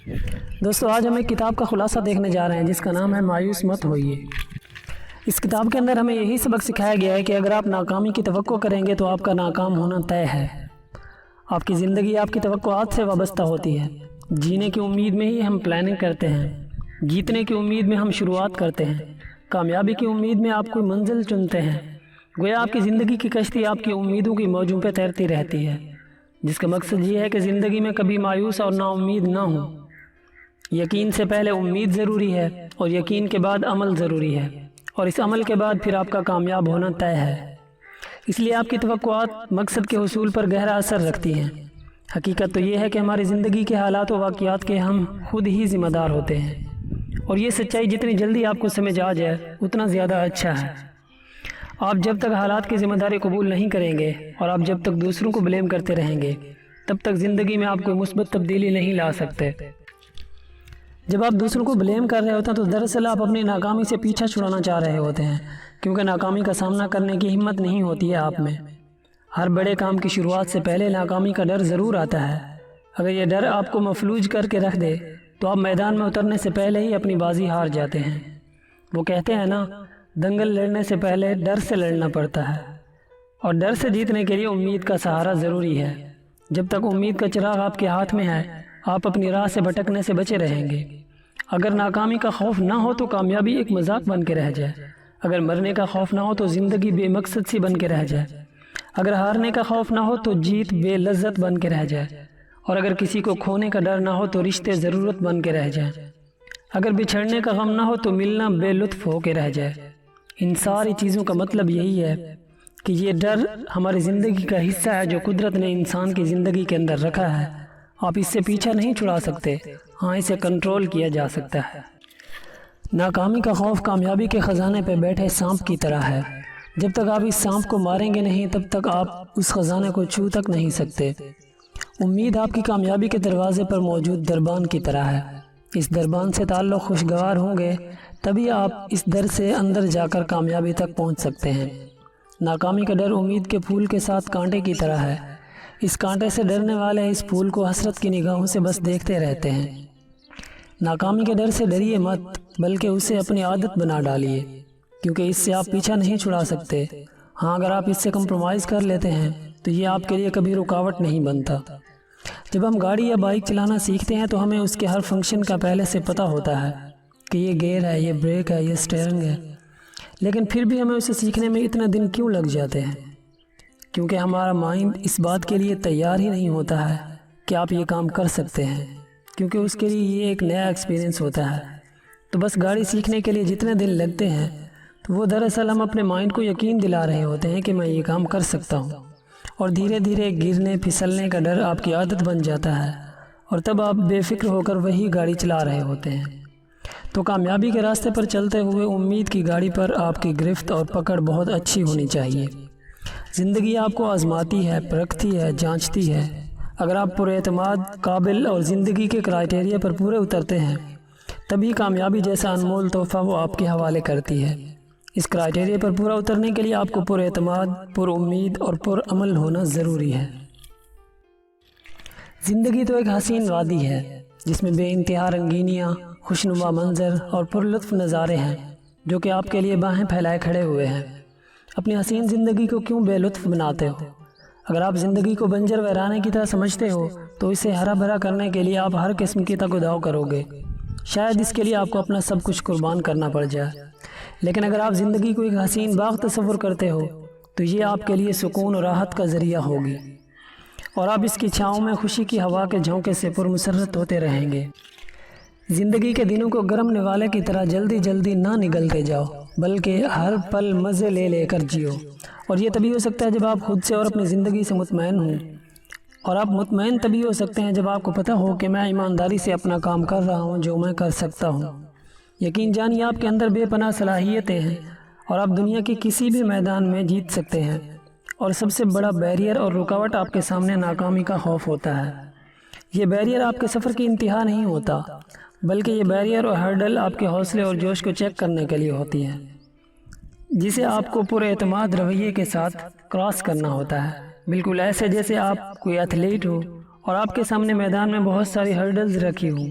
دوستو آج ہم ایک کتاب کا خلاصہ دیکھنے جا رہے ہیں جس کا نام ہے مایوس مت ہوئیے۔ اس کتاب کے اندر ہمیں یہی سبق سکھایا گیا ہے کہ اگر آپ ناکامی کی توقع کریں گے تو آپ کا ناکام ہونا طے ہے۔ آپ کی زندگی آپ کی توقعات سے وابستہ ہوتی ہے۔ جینے کی امید میں ہی ہم پلاننگ کرتے ہیں، جیتنے کی امید میں ہم شروعات کرتے ہیں، کامیابی کی امید میں آپ کوئی منزل چنتے ہیں۔ گویا آپ کی زندگی کی کشتی آپ کی امیدوں کی موجوں پہ تیرتی رہتی ہے، جس کا مقصد یہ ہے کہ زندگی میں کبھی مایوس اور نا امید نہ ہو۔ یقین سے پہلے امید ضروری ہے اور یقین کے بعد عمل ضروری ہے، اور اس عمل کے بعد پھر آپ کا کامیاب ہونا طے ہے۔ اس لیے آپ کی توقعات مقصد کے حصول پر گہرا اثر رکھتی ہیں۔ حقیقت تو یہ ہے کہ ہماری زندگی کے حالات و واقعات کے ہم خود ہی ذمہ دار ہوتے ہیں، اور یہ سچائی جتنی جلدی آپ کو سمجھ آ جائے اتنا زیادہ اچھا ہے۔ آپ جب تک حالات کی ذمہ داری قبول نہیں کریں گے اور آپ جب تک دوسروں کو بلیم کرتے رہیں گے تب تک زندگی میں آپ کوئی مثبت تبدیلی نہیں لا سکتے۔ جب آپ دوسروں کو بلیم کر رہے ہوتے ہیں تو دراصل آپ اپنی ناکامی سے پیچھا چھڑانا چاہ رہے ہوتے ہیں، کیونکہ ناکامی کا سامنا کرنے کی ہمت نہیں ہوتی ہے آپ میں۔ ہر بڑے کام کی شروعات سے پہلے ناکامی کا ڈر ضرور آتا ہے۔ اگر یہ ڈر آپ کو مفلوج کر کے رکھ دے تو آپ میدان میں اترنے سے پہلے ہی اپنی بازی ہار جاتے ہیں۔ وہ کہتے ہیں نا، دنگل لڑنے سے پہلے ڈر سے لڑنا پڑتا ہے، اور ڈر سے جیتنے کے لیے امید کا سہارا ضروری ہے۔ جب تک امید کا چراغ آپ کے ہاتھ میں ہے آپ اپنی راہ سے بھٹکنے سے بچے رہیں گے۔ اگر ناکامی کا خوف نہ ہو تو کامیابی ایک مذاق بن کے رہ جائے، اگر مرنے کا خوف نہ ہو تو زندگی بے مقصد سی بن کے رہ جائے، اگر ہارنے کا خوف نہ ہو تو جیت بے لذت بن کے رہ جائے، اور اگر کسی کو کھونے کا ڈر نہ ہو تو رشتے ضرورت بن کے رہ جائیں، اگر بچھڑنے کا غم نہ ہو تو ملنا بے لطف ہو کے رہ جائے۔ ان ساری چیزوں کا مطلب یہی ہے کہ یہ ڈر ہماری زندگی کا حصہ ہے جو قدرت نے انسان کی زندگی کے اندر رکھا ہے۔ آپ اس سے پیچھا نہیں چھڑا سکتے، ہاں اسے کنٹرول کیا جا سکتا ہے۔ ناکامی کا خوف کامیابی کے خزانے پہ بیٹھے سانپ کی طرح ہے۔ جب تک آپ اس سانپ کو ماریں گے نہیں تب تک آپ اس خزانے کو چھو تک نہیں سکتے۔ امید آپ کی کامیابی کے دروازے پر موجود دربان کی طرح ہے۔ اس دربان سے تعلق خوشگوار ہوں گے تبھی آپ اس در سے اندر جا کر کامیابی تک پہنچ سکتے ہیں۔ ناکامی کا ڈر امید کے پھول کے ساتھ کانٹے کی طرح ہے۔ اس کانٹے سے ڈرنے والے اس پھول کو حسرت کی نگاہوں سے بس دیکھتے رہتے ہیں۔ ناکامی کے ڈر سے ڈریے مت، بلکہ اسے اپنی عادت بنا ڈالیے، کیونکہ اس سے آپ پیچھا نہیں چھڑا سکتے۔ ہاں اگر آپ اس سے کمپرومائز کر لیتے ہیں تو یہ آپ کے لیے کبھی رکاوٹ نہیں بنتا۔ جب ہم گاڑی یا بائک چلانا سیکھتے ہیں تو ہمیں اس کے ہر فنکشن کا پہلے سے پتہ ہوتا ہے کہ یہ گیئر ہے، یہ بریک ہے، یہ سٹیئرنگ ہے، لیکن پھر بھی ہمیں اسے سیکھنے میں اتنا دن کیوں لگ جاتے ہیں؟ کیونکہ ہمارا مائنڈ اس بات کے لیے تیار ہی نہیں ہوتا ہے کہ آپ یہ کام کر سکتے ہیں، کیونکہ اس کے لیے یہ ایک نیا ایکسپیرینس ہوتا ہے۔ تو بس گاڑی سیکھنے کے لیے جتنے دن لگتے ہیں تو وہ دراصل ہم اپنے مائنڈ کو یقین دلا رہے ہوتے ہیں کہ میں یہ کام کر سکتا ہوں، اور دھیرے دھیرے گرنے پھسلنے کا ڈر آپ کی عادت بن جاتا ہے، اور تب آپ بے فکر ہو کر وہی گاڑی چلا رہے ہوتے ہیں۔ تو کامیابی کے راستے پر چلتے ہوئے امید کی گاڑی پر آپ کی گرفت اور پکڑ بہت اچھی ہونی چاہیے۔ زندگی آپ کو آزماتی ہے، پرکھتی ہے، جانچتی ہے۔ اگر آپ پر اعتماد، قابل اور زندگی کے کرائیٹیریا پر پورے اترتے ہیں تبھی کامیابی جیسا انمول تحفہ وہ آپ کے حوالے کرتی ہے۔ اس کرائیٹیریا پر پورا اترنے کے لیے آپ کو پر اعتماد، پر امید اور پر عمل ہونا ضروری ہے۔ زندگی تو ایک حسین وادی ہے جس میں بے انتہا رنگینیاں، خوشنما منظر اور پر لطف نظارے ہیں جو کہ آپ کے لیے باہیں پھیلائے کھڑے ہوئے ہیں۔ اپنی حسین زندگی کو کیوں بے لطف بناتے ہو؟ اگر آپ زندگی کو بنجر ویرانے کی طرح سمجھتے ہو تو اسے ہرا بھرا کرنے کے لیے آپ ہر قسم کی تگ و دو کرو گے۔ شاید اس کے لیے آپ کو اپنا سب کچھ قربان کرنا پڑ جائے، لیکن اگر آپ زندگی کو ایک حسین باغ تصور کرتے ہو تو یہ آپ کے لیے سکون اور راحت کا ذریعہ ہوگی، اور آپ اس کی چھاؤں میں خوشی کی ہوا کے جھونکے سے پرمسرت ہوتے رہیں گے۔ زندگی کے دنوں کو گرم نوالے کی طرح جلدی جلدی نہ نگلتے جاؤ، بلکہ ہر پل مزے لے لے کر جیو، اور یہ تبھی ہو سکتا ہے جب آپ خود سے اور اپنی زندگی سے مطمئن ہوں، اور آپ مطمئن تبھی ہو سکتے ہیں جب آپ کو پتہ ہو کہ میں ایمانداری سے اپنا کام کر رہا ہوں جو میں کر سکتا ہوں۔ یقین جانیے آپ کے اندر بے پناہ صلاحیتیں ہیں اور آپ دنیا کے کسی بھی میدان میں جیت سکتے ہیں، اور سب سے بڑا بیریئر اور رکاوٹ آپ کے سامنے ناکامی کا خوف ہوتا ہے۔ یہ بیریئر آپ کے سفر کی انتہا نہیں ہوتا، بلکہ یہ بیریئر اور ہرڈل آپ کے حوصلے اور جوش کو چیک کرنے کے لیے ہوتی ہے، جسے آپ کو پر اعتماد رویے کے ساتھ کراس کرنا ہوتا ہے، بالکل ایسے جیسے آپ کوئی ایتھلیٹ ہو اور آپ کے سامنے میدان میں بہت ساری ہرڈلز رکھی ہوں،